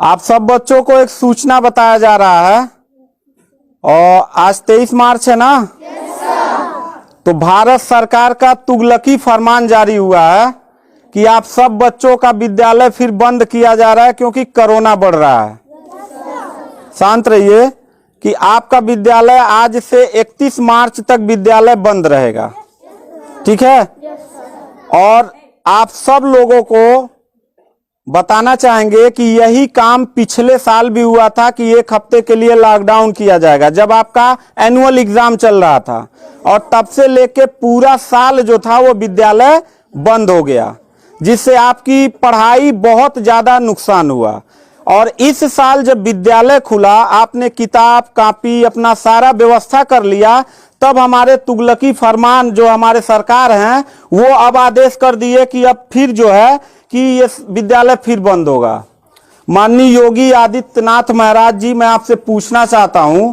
आप सब बच्चों को एक सूचना बताया जा रहा है और आज 23 मार्च है ना। तो भारत सरकार का तुगलकी फरमान जारी हुआ है कि आप सब बच्चों का विद्यालय फिर बंद किया जा रहा है क्योंकि कोरोना बढ़ रहा है। शांत रहिए कि आपका विद्यालय आज से 31 मार्च तक विद्यालय बंद रहेगा, ठीक है। और आप सब लोगों को बताना चाहेंगे कि यही काम पिछले साल भी हुआ था कि एक हफ्ते के लिए लॉकडाउन किया जाएगा जब आपका एनुअल एग्जाम चल रहा था, और तब से लेके पूरा साल जो था वो विद्यालय बंद हो गया, जिससे आपकी पढ़ाई बहुत ज्यादा नुकसान हुआ। और इस साल जब विद्यालय खुला, आपने किताब कॉपी अपना सारा व्यवस्था कर लिया, तब हमारे तुगलकी फरमान जो हमारे सरकार हैं वो अब आदेश कर दिए कि अब फिर जो है कि ये विद्यालय फिर बंद होगा। माननीय योगी आदित्यनाथ महाराज जी, मैं आपसे पूछना चाहता हूं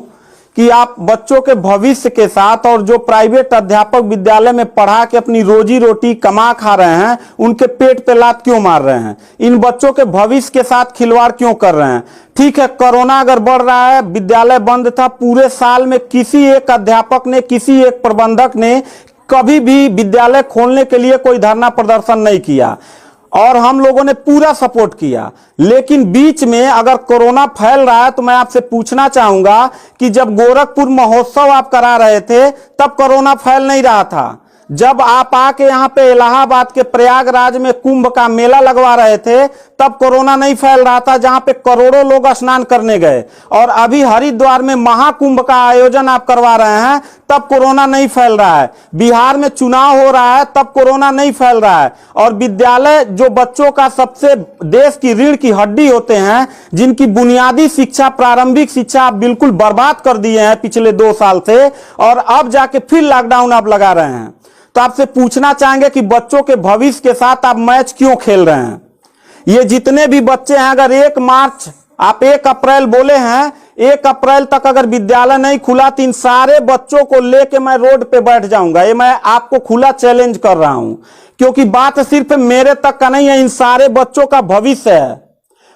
कि आप बच्चों के भविष्य के साथ और जो प्राइवेट अध्यापक विद्यालय में पढ़ा के अपनी रोजी रोटी कमा खा रहे हैं, उनके पेट पे लात क्यों मार रहे हैं? इन बच्चों के भविष्य के साथ खिलवाड़ क्यों कर रहे हैं? ठीक है, कोरोना अगर बढ़ रहा है, विद्यालय बंद था, पूरे साल में किसी एक अध्यापक ने, किसी एक प्रबंधक ने कभी भी विद्यालय खोलने के लिए कोई धरना प्रदर्शन नहीं किया और हम लोगों ने पूरा सपोर्ट किया। लेकिन बीच में अगर कोरोना फैल रहा है तो मैं आपसे पूछना चाहूंगा कि जब गोरखपुर महोत्सव आप करा रहे थे तब कोरोना फैल नहीं रहा था। जब आप आके यहाँ पे इलाहाबाद के प्रयागराज में कुंभ का मेला लगवा रहे थे तब कोरोना नहीं फैल रहा था, जहां पे करोड़ों लोग स्नान करने गए। और अभी हरिद्वार में महाकुंभ का आयोजन आप करवा रहे हैं तब कोरोना नहीं फैल रहा है। बिहार में चुनाव हो रहा है तब कोरोना नहीं फैल रहा है। और विद्यालय जो बच्चों का सबसे देश की रीढ़ की हड्डी होते हैं, जिनकी बुनियादी शिक्षा, प्रारंभिक शिक्षा आप बिल्कुल बर्बाद कर दिए हैं पिछले 2 साल से, और अब जाके फिर लॉकडाउन आप लगा रहे हैं। तो आपसे पूछना चाहेंगे कि बच्चों के भविष्य के साथ आप मैच क्यों खेल रहे हैं? ये जितने भी बच्चे हैं, अगर 1 मार्च आप 1 अप्रैल बोले हैं, 1 अप्रैल तक अगर विद्यालय नहीं खुला तो इन सारे बच्चों को लेके मैं रोड पे बैठ जाऊंगा। ये मैं आपको खुला चैलेंज कर रहा हूं, क्योंकि बात सिर्फ मेरे तक का नहीं है, इन सारे बच्चों का भविष्य है।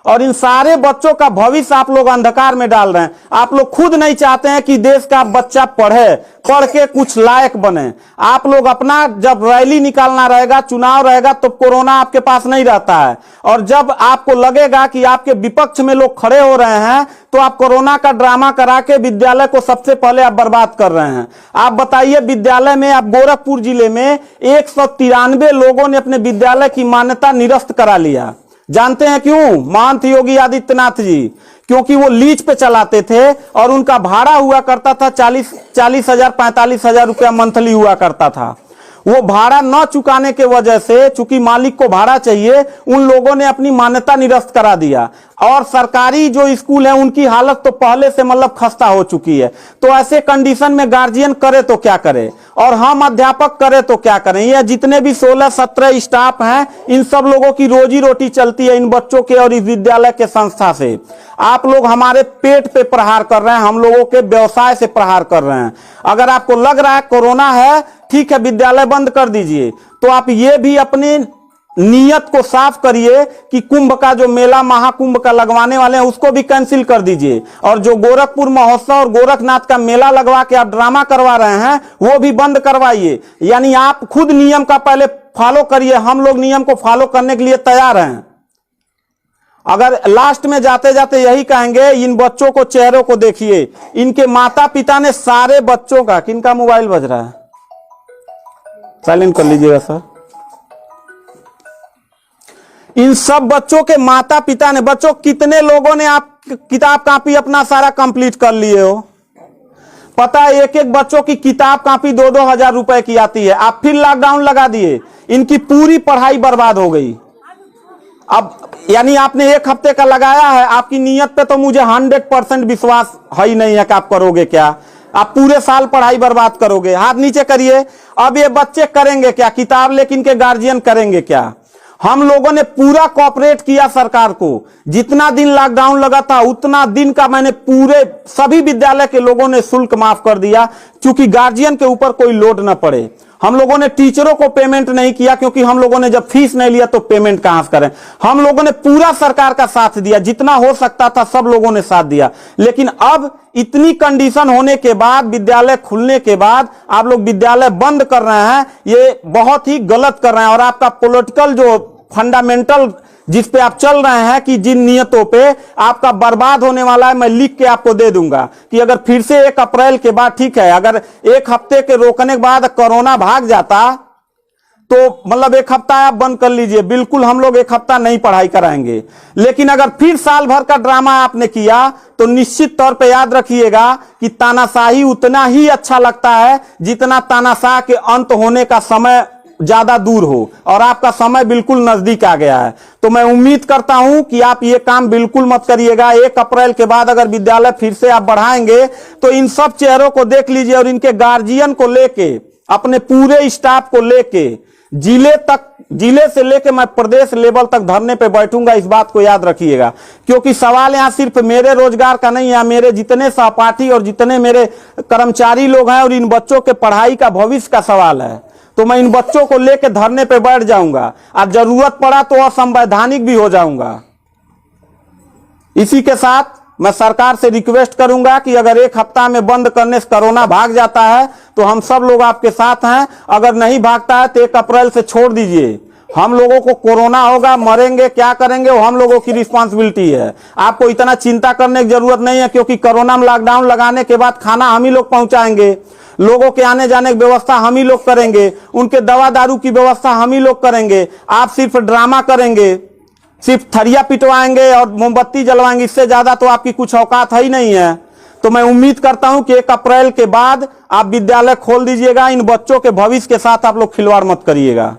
और इन सारे बच्चों का भविष्य आप लोग अंधकार में डाल रहे हैं। आप लोग खुद नहीं चाहते हैं कि देश का बच्चा पढ़े, पढ़ के कुछ लायक बने। आप लोग अपना, जब रैली निकालना रहेगा, चुनाव रहेगा, तो कोरोना आपके पास नहीं रहता है। और जब आपको लगेगा कि आपके विपक्ष में लोग खड़े हो रहे हैं तो आप कोरोना का ड्रामा करा के विद्यालय को सबसे पहले आप बर्बाद कर रहे हैं। आप बताइए, विद्यालय में, आप गोरखपुर जिले में 193 लोगों ने अपने विद्यालय की मान्यता निरस्त करा लिया। जानते हैं क्यों? महंत योगी आदित्यनाथ जी, क्योंकि वो लीज पे चलाते थे और उनका भाड़ा हुआ करता था 40 हजार 45 हजार रुपया मंथली हुआ करता था। वो भाड़ा न चुकाने के वजह से, चूंकि मालिक को भाड़ा चाहिए, उन लोगों ने अपनी मान्यता निरस्त करा दिया। और सरकारी जो स्कूल है उनकी हालत तो पहले से मतलब खस्ता हो चुकी है। तो ऐसे कंडीशन में गार्जियन करे तो क्या करे, और हम अध्यापक करे तो क्या करें? ये जितने भी 16-17 स्टाफ हैं, इन सब लोगों की रोजी रोटी चलती है इन बच्चों के और इस विद्यालय के संस्था से। आप लोग हमारे पेट पे प्रहार कर रहे हैं, हम लोगों के व्यवसाय से प्रहार कर रहे हैं। अगर आपको लग रहा है कोरोना है, ठीक है, विद्यालय बंद कर दीजिए, तो आप ये भी अपनी नियत को साफ करिए कि कुंभ का जो मेला, महाकुंभ का लगवाने वाले हैं, उसको भी कैंसिल कर दीजिए। और जो गोरखपुर महोत्सव और गोरखनाथ का मेला लगवा के आप ड्रामा करवा रहे हैं, वो भी बंद करवाइए। यानी आप खुद नियम का पहले फॉलो करिए, हम लोग नियम को फॉलो करने के लिए तैयार हैं। अगर लास्ट में जाते जाते यही कहेंगे, इन बच्चों को, चेहरों को देखिए, इनके माता पिता ने सारे बच्चों का, किनका मोबाइल बज रहा है, साइलेंट कर लीजिएगा सर। इन सब बच्चों के माता पिता ने, बच्चों कितने लोगों ने आप किताब कॉपी अपना सारा कंप्लीट कर लिए हो? पता है, एक एक बच्चों की किताब कॉपी 2-2 हजार रुपए की आती है। आप फिर लॉकडाउन लगा दिए, इनकी पूरी पढ़ाई बर्बाद हो गई। अब यानी आपने 1 हफ्ते का लगाया है, आपकी नीयत पे तो मुझे 100% विश्वास है ही नहीं है कि आप करोगे क्या। आप पूरे साल पढ़ाई बर्बाद करोगे। हाथ नीचे करिए। अब ये बच्चे करेंगे क्या? किताब लेकिन इनके गार्जियन करेंगे क्या? हम लोगों ने पूरा कोऑपरेट किया सरकार को। जितना दिन लॉकडाउन लगा था उतना दिन का मैंने पूरे सभी विद्यालय के लोगों ने शुल्क माफ कर दिया, क्योंकि गार्जियन के ऊपर कोई लोड न पड़े। हम लोगों ने टीचरों को पेमेंट नहीं किया, क्योंकि हम लोगों ने जब फीस नहीं लिया तो पेमेंट कहां से करें। हम लोगों ने पूरा सरकार का साथ दिया, जितना हो सकता था सब लोगों ने साथ दिया। लेकिन अब इतनी कंडीशन होने के बाद, विद्यालय खुलने के बाद आप लोग विद्यालय बंद कर रहे हैं, ये बहुत ही गलत कर रहे हैं। और आपका पॉलिटिकल जो फंडामेंटल जिस पे आप चल रहे हैं कि जिन नियतों पे आपका बर्बाद होने वाला है, मैं लिख के आपको दे दूंगा कि अगर फिर से 1 अप्रैल के बाद, ठीक है, अगर 1 हफ्ते के रोकने के बाद कोरोना भाग जाता तो मतलब 1 हफ्ता आप बंद कर लीजिए, बिल्कुल हम लोग 1 हफ्ता नहीं पढ़ाई कराएंगे। लेकिन अगर फिर साल भर का ड्रामा आपने किया तो निश्चित तौर पे याद रखिएगा कि तानाशाही उतना ही अच्छा लगता है जितना तानाशाह के अंत होने का समय ज्यादा दूर हो, और आपका समय बिल्कुल नजदीक आ गया है। तो मैं उम्मीद करता हूं कि आप ये काम बिल्कुल मत करिएगा। 1 अप्रैल के बाद अगर विद्यालय फिर से आप बढ़ाएंगे तो इन सब चेहरों को देख लीजिए और इनके गार्जियन को लेके, अपने पूरे स्टाफ को लेके जिले से लेके मैं प्रदेश लेवल तक धरने पे बैठूंगा, इस बात को याद रखिएगा। क्योंकि सवाल यहां सिर्फ मेरे रोजगार का नहीं है, मेरे जितने सहपाठी और जितने मेरे कर्मचारी लोग हैं और इन बच्चों के पढ़ाई का भविष्य का सवाल है। तो मैं इन बच्चों को लेकर धरने पे बैठ जाऊंगा और जरूरत पड़ा तो असंवैधानिक भी हो जाऊंगा। इसी के साथ मैं सरकार से रिक्वेस्ट करूंगा कि अगर 1 हफ्ता में बंद करने से कोरोना भाग जाता है तो हम सब लोग आपके साथ हैं, अगर नहीं भागता है तो 1 अप्रैल से छोड़ दीजिए। हम लोगों को कोरोना होगा, मरेंगे, क्या करेंगे वो हम लोगों की रिस्पांसिबिलिटी है। आपको इतना चिंता करने की जरूरत नहीं है, क्योंकि कोरोना में लॉकडाउन लगाने के बाद खाना हम ही लोग पहुंचाएंगे, लोगों के आने जाने की व्यवस्था हम ही लोग करेंगे, उनके दवा दारू की व्यवस्था हम ही लोग करेंगे। आप सिर्फ ड्रामा करेंगे, सिर्फ थरिया पिटवाएंगे और मोमबत्ती जलवाएंगे, इससे ज्यादा तो आपकी कुछ औकात है ही नहीं है। तो मैं उम्मीद करता हूं कि 1 अप्रैल के बाद आप विद्यालय खोल दीजिएगा। इन बच्चों के भविष्य के साथ आप लोग खिलवाड़ मत करिएगा।